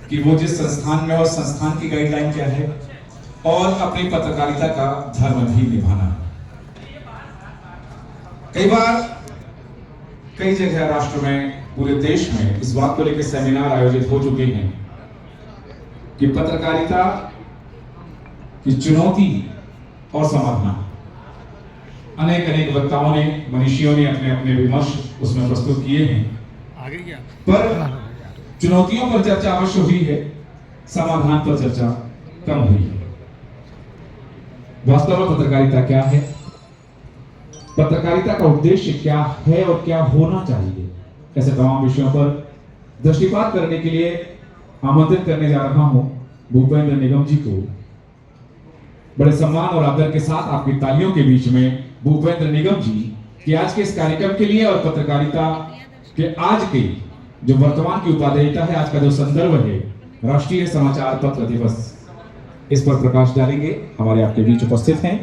कि वो जिस संस्थान में, और संस्थान की गाइडलाइन क्या है, और अपनी पत्रकारिता का धर्म भी निभाना। कई बार कई जगह राष्ट्र में, पूरे देश में इस बात को लेकर सेमिनार आयोजित हो चुके हैं कि पत्रकारिता की चुनौती और समाधान। अनेक अनेक वक्ताओं ने, मनीषियों ने अपने अपने विमर्श उसमें प्रस्तुत किए हैं। आगे क्या? पर चुनौतियों पर चर्चा अवश्य हुई है, समाधान पर चर्चा कम हुई है। वास्तव में पत्रकारिता क्या है, पत्रकारिता का उद्देश्य क्या है और क्या होना चाहिए, ऐसे तमाम विषयों पर दृष्टिपात करने के लिए आमंत्रित करने जा रहा हूं भूपेंद्र निगम जी को। बड़े सम्मान और आदर के साथ आपकी तालियों के बीच में भूपेंद्र निगम जी कि आज के इस कार्यक्रम के लिए और पत्रकारिता के आज के जो वर्तमान की उपादेयता है, आज का जो संदर्भ है, राष्ट्रीय समाचार पत्र दिवस, इस पर प्रकाश डालेंगे। हमारे आपके बीच उपस्थित हैं,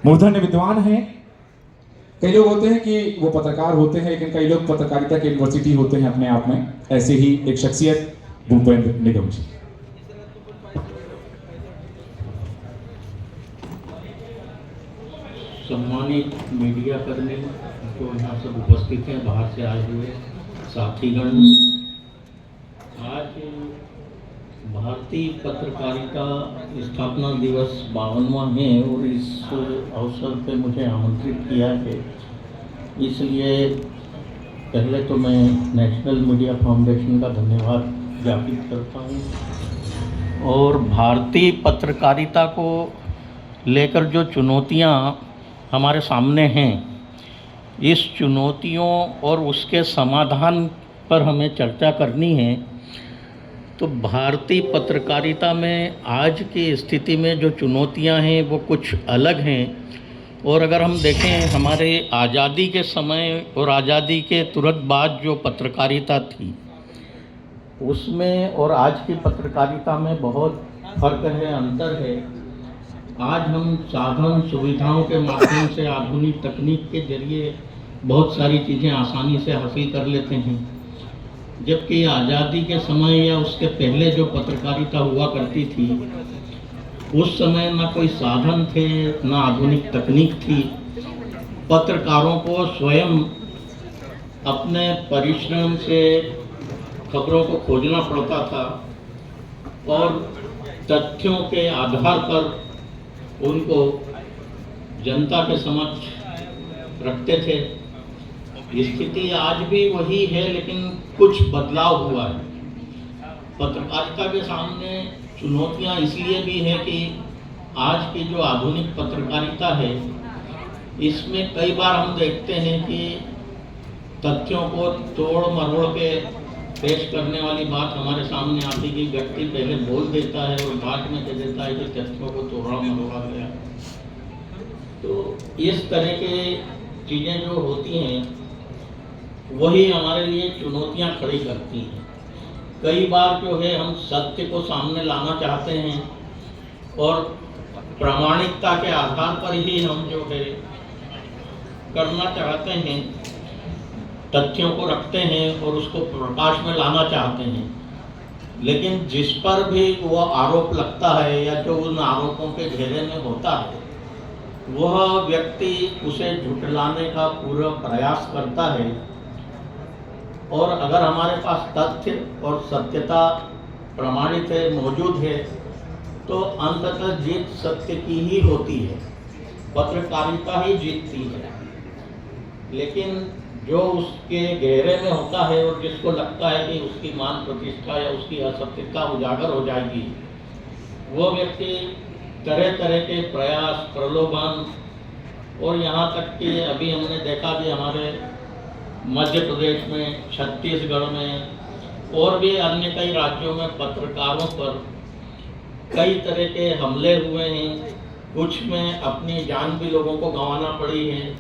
मूर्धन्य विद्वान हैं। कई लोग होते हैं कि वो पत्रकार होते हैं, लेकिन कई लोग पत्रकारिता की यूनिवर्सिटी होते हैं अपने आप में। ऐसे ही एक शख्सियत भूपेंद्र निगम जी। सम्मानित मीडिया कर्मी जो यहाँ सब उपस्थित हैं, बाहर से आए हुए साथीगण, आज भारतीय पत्रकारिता स्थापना दिवस 52वां है और इस अवसर पे मुझे आमंत्रित किया है। इसलिए पहले तो मैं नेशनल मीडिया फाउंडेशन का धन्यवाद ज्ञापित करता हूँ। और भारतीय पत्रकारिता को लेकर जो चुनौतियाँ हमारे सामने हैं, इस चुनौतियों और उसके समाधान पर हमें चर्चा करनी है। तो भारतीय पत्रकारिता में आज की स्थिति में जो चुनौतियां हैं वो कुछ अलग हैं। और अगर हम देखें हमारे आज़ादी के समय और आज़ादी के तुरंत बाद जो पत्रकारिता थी, उसमें और आज की पत्रकारिता में बहुत फर्क है, अंतर है। आज हम साधन सुविधाओं के माध्यम से, आधुनिक तकनीक के जरिए बहुत सारी चीज़ें आसानी से हासिल कर लेते हैं, जबकि आज़ादी के समय या उसके पहले जो पत्रकारिता हुआ करती थी, उस समय ना कोई साधन थे, ना आधुनिक तकनीक थी। पत्रकारों को स्वयं अपने परिश्रम से खबरों को खोजना पड़ता था और तथ्यों के आधार पर उनको जनता के समक्ष रखते थे। स्थिति आज भी वही है, लेकिन कुछ बदलाव हुआ है। पत्रकारिता के सामने चुनौतियां इसलिए भी है कि आज की जो आधुनिक पत्रकारिता है, इसमें कई बार हम देखते हैं कि तथ्यों को तोड़ मरोड़ के पेश करने वाली बात हमारे सामने आती कि व्यक्ति पहले बोल देता है और बाद में कह देता है कि तथ्यों को तोड़ा मरोड़ा गया। तो इस तरह के चीज़ें जो होती हैं, वही हमारे लिए चुनौतियां खड़ी करती हैं। कई बार जो है हम सत्य को सामने लाना चाहते हैं और प्रामाणिकता के आधार पर ही हम जो है करना चाहते हैं, तथ्यों को रखते हैं और उसको प्रकाश में लाना चाहते हैं। लेकिन जिस पर भी वो आरोप लगता है या जो उन आरोपों के घेरे में होता है, वह व्यक्ति उसे झुठलाने का पूरा प्रयास करता है। और अगर हमारे पास तथ्य और सत्यता प्रमाणित है, मौजूद है, तो अंततः जीत सत्य की ही होती है, पत्रकारिता ही जीतती है। लेकिन जो उसके गहरे में होता है और जिसको लगता है कि उसकी मान प्रतिष्ठा या उसकी असत्यता उजागर हो जाएगी, वो व्यक्ति तरह तरह के प्रयास, प्रलोभन, और यहाँ तक कि अभी हमने देखा कि हमारे मध्य प्रदेश में, छत्तीसगढ़ में और भी अन्य कई राज्यों में पत्रकारों पर कई तरह के हमले हुए हैं। कुछ में अपनी जान भी लोगों को गंवाना पड़ी है।